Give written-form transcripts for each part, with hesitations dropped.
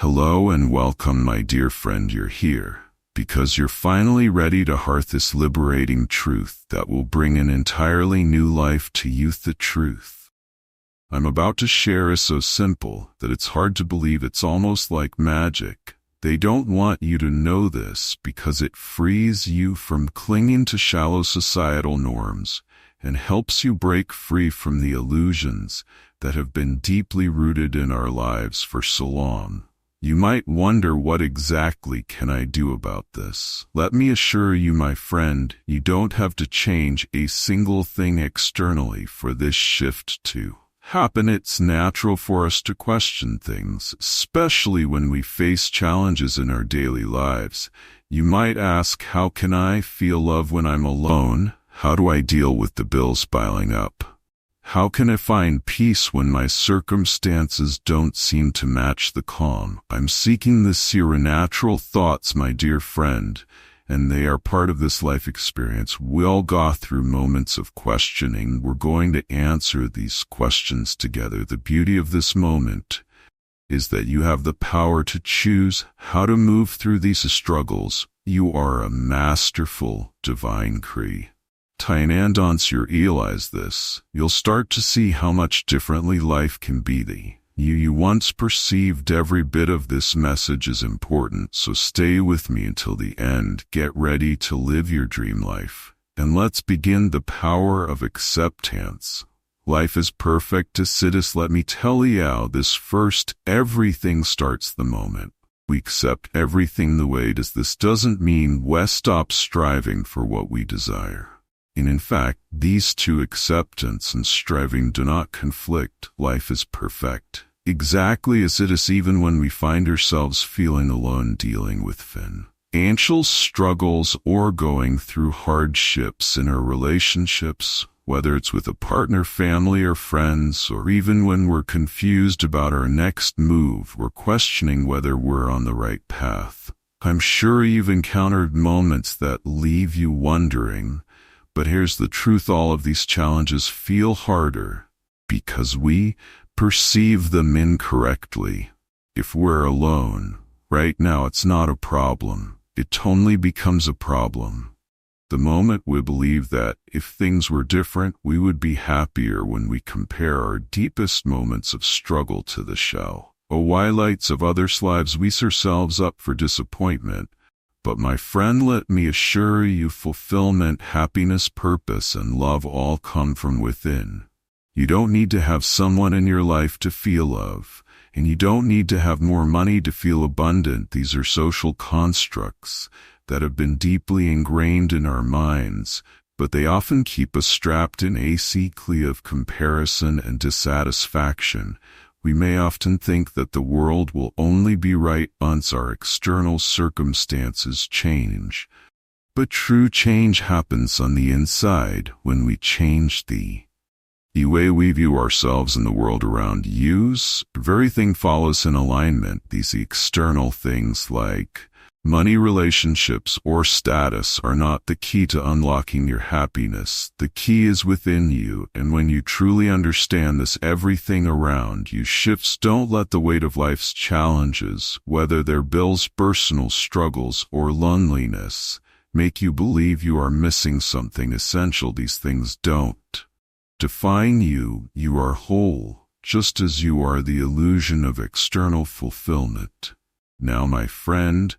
Hello and welcome, my dear friend. You're here because you're finally ready to heart this liberating truth that will bring an entirely new life to you. The truth I'm about to share is so simple that it's hard to believe. It's almost like magic. They don't want you to know this because it frees you from clinging to shallow societal norms and helps you break free from the illusions that have been deeply rooted in our lives for so long. You might wonder, what exactly can I do about this? Let me assure you, my friend, you don't have to change a single thing externally for this shift to happen. It's natural for us to question things, especially when we face challenges in our daily lives. You might ask, how can I feel love when I'm alone? How do I deal with the bills piling up? How can I find peace when my circumstances don't seem to match the calm I'm seeking? These are natural thoughts, my dear friend, and they are part of this life experience. We all go through moments of questioning. We're going to answer these questions together. The beauty of this moment is that you have the power to choose how to move through these struggles. You are a masterful, divine creature. And once you realize this, you'll start to see how much differently life can be. You once perceived. Every bit of this message is important, so stay with me until the end. Get ready to live your dream life. And let's begin. The power of acceptance. Life is perfect to sit. Let me tell you this first. Everything starts the moment we accept everything the way it is. This doesn't mean we stop striving for what we desire. And in fact, these two, acceptance and striving, do not conflict. Life is perfect, exactly as it is, even when we find ourselves feeling alone, dealing with financial struggles, or going through hardships in our relationships, whether it's with a partner, family, or friends, or even when we're confused about our next move, we're questioning whether we're on the right path. I'm sure you've encountered moments that leave you wondering. But here's the truth: all of these challenges feel harder because we perceive them incorrectly. If we're alone right now, it's not a problem. It only becomes a problem the moment we believe that if things were different, we would be happier. When we compare our deepest moments of struggle to the shallow highlights of others' lives, we set ourselves up for disappointment. But my friend, let me assure you, fulfillment, happiness, purpose, and love all come from within. You don't need to have someone in your life to feel love, and you don't need to have more money to feel abundant. These are social constructs that have been deeply ingrained in our minds, but they often keep us trapped in a cycle of comparison and dissatisfaction. We may often think that the world will only be right once our external circumstances change. But true change happens on the inside when we change the way we view ourselves and the world around us. Everything follows in alignment. These external things like money, relationships, or status are not the key to unlocking your happiness. The key is within you, and when you truly understand this, everything around you shifts. Don't let the weight of life's challenges, whether they're bills, personal struggles, or loneliness, make you believe you are missing something essential. These things don't define you. You are whole, just as you are. The illusion of external fulfillment. Now, my friend,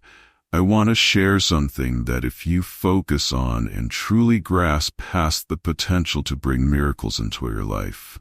I want to share something that if you focus on and truly grasp, has the potential to bring miracles into your life.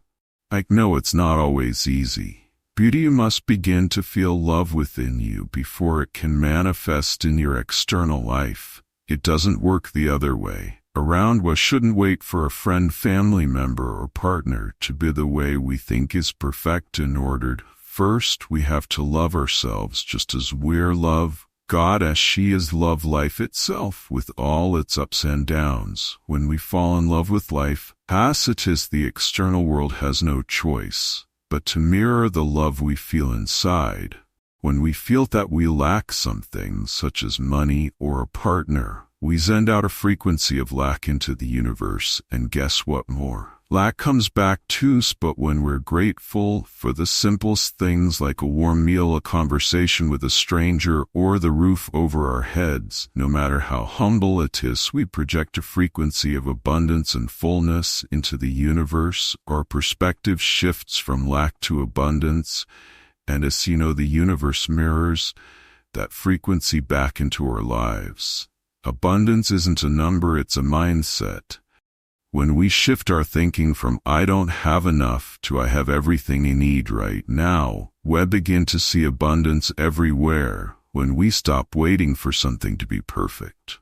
I know it's not always easy. Beauty must begin to feel love within you before it can manifest in your external life. It doesn't work the other way around. We shouldn't wait for a friend, family member, or partner to be the way we think is perfect in order. First, we have to love ourselves just as we're loved. God as she is love. Life itself, with all its ups and downs. When we fall in love with life, as it is, the external world has no choice but to mirror the love we feel inside. When we feel that we lack something, such as money or a partner, we send out a frequency of lack into the universe, and guess what? More Lack comes back too, but when we're grateful for the simplest things like a warm meal, a conversation with a stranger, or the roof over our heads, no matter how humble it is, we project a frequency of abundance and fullness into the universe. Our perspective shifts from lack to abundance, and as you know, the universe mirrors that frequency back into our lives. Abundance isn't a number, it's a mindset. When we shift our thinking from "I don't have enough" to "I have everything I need right now," we begin to see abundance everywhere when we stop waiting for something to be perfect.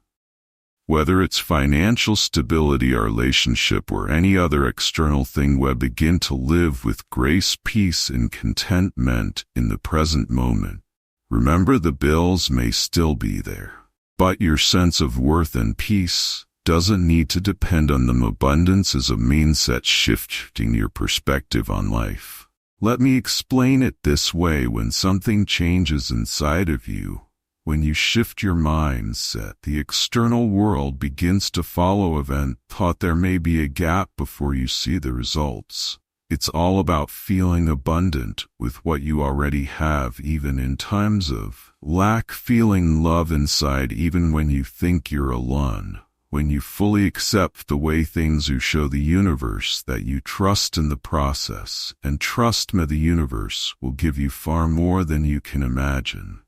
Whether it's financial stability, our relationship, or any other external thing, we begin to live with grace, peace, and contentment in the present moment. Remember, the bills may still be there, but your sense of worth and peace doesn't need to depend on them. Abundance is a mindset shift, shifting your perspective on life. Let me explain it this way. When something changes inside of you, when you shift your mindset, the external world begins to follow. Event thought there may be a gap before you see the results. It's all about feeling abundant with what you already have, even in times of lack, feeling love inside even when you think you're alone. When you fully accept the way things are, show the universe that you trust in the process, and trust me, the universe will give you far more than you can imagine.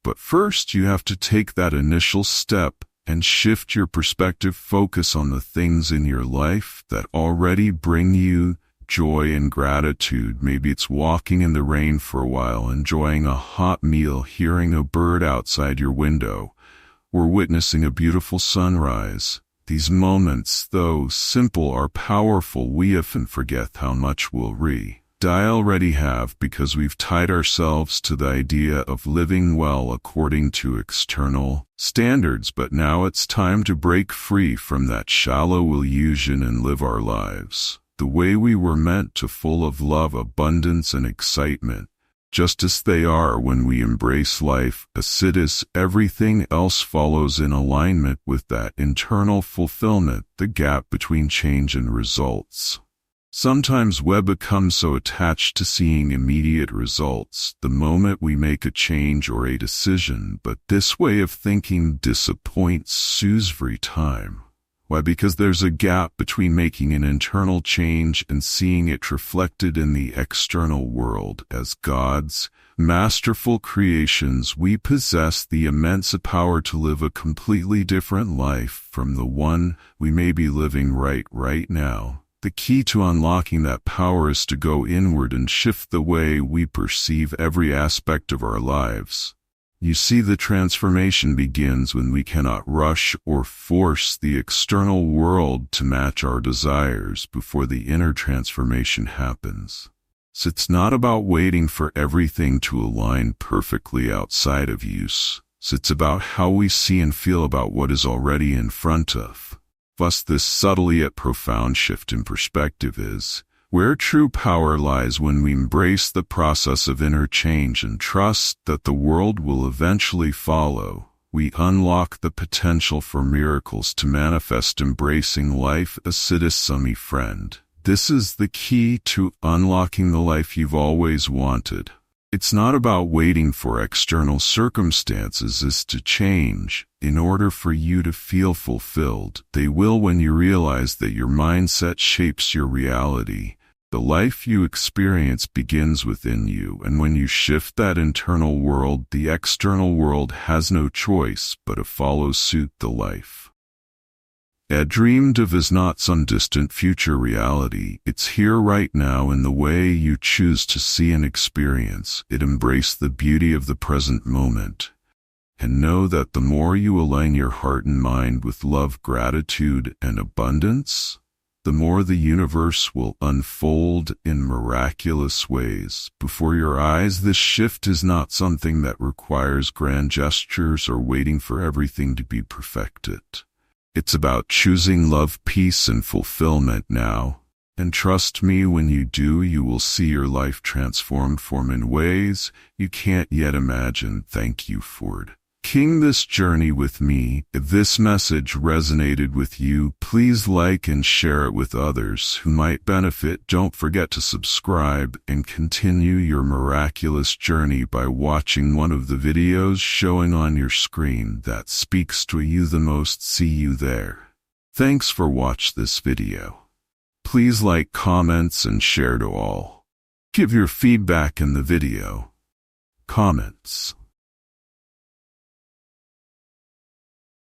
But first, you have to take that initial step and shift your perspective. Focus on the things in your life that already bring you joy and gratitude. Maybe it's walking in the rain for a while, enjoying a hot meal, hearing a bird outside your window, or witnessing a beautiful sunrise. These moments, though simple, are powerful. We often forget how much we already have because we've tied ourselves to the idea of living well according to external standards. But now it's time to break free from that shallow illusion and live our lives the way we were meant to, full of love, abundance, and excitement. Just as they are. When we embrace life as it is, everything else follows in alignment with that internal fulfillment. The gap between change and results. Sometimes we become so attached to seeing immediate results the moment we make a change or a decision, but this way of thinking disappoints us every time. Why? Because there's a gap between making an internal change and seeing it reflected in the external world. As God's masterful creations, we possess the immense power to live a completely different life from the one we may be living right now. The key to unlocking that power is to go inward and shift the way we perceive every aspect of our lives. You see, the transformation begins when we cannot rush or force the external world to match our desires before the inner transformation happens. So it's not about waiting for everything to align perfectly outside of you. So it's about how we see and feel about what is already in front of us. This subtle yet profound shift in perspective is where true power lies. When we embrace the process of inner change and trust that the world will eventually follow, we unlock the potential for miracles to manifest. Embracing life as it is, my friend. This is the key to unlocking the life you've always wanted. It's not about waiting for external circumstances to change in order for you to feel fulfilled. They will when you realize that your mindset shapes your reality. The life you experience begins within you, and when you shift that internal world, the external world has no choice but to follow suit. The life dreamed of is not some distant future reality. It's here right now in the way you choose to see and experience it. Embrace the beauty of the present moment, and know that the more you align your heart and mind with love, gratitude, and abundance, the more the universe will unfold in miraculous ways before your eyes. This shift is not something that requires grand gestures or waiting for everything to be perfected. It's about choosing love, peace, and fulfillment now. And trust me, when you do, you will see your life transformed in ways you can't yet imagine. Thank you for king this journey with me. If this message resonated with you, please like and share it with others who might benefit. Don't forget to subscribe and continue your miraculous journey by watching one of the videos showing on your screen that speaks to you the most. See you there. Thanks for watching this video. Please like, comments, and share to all. Give your feedback in the video comments.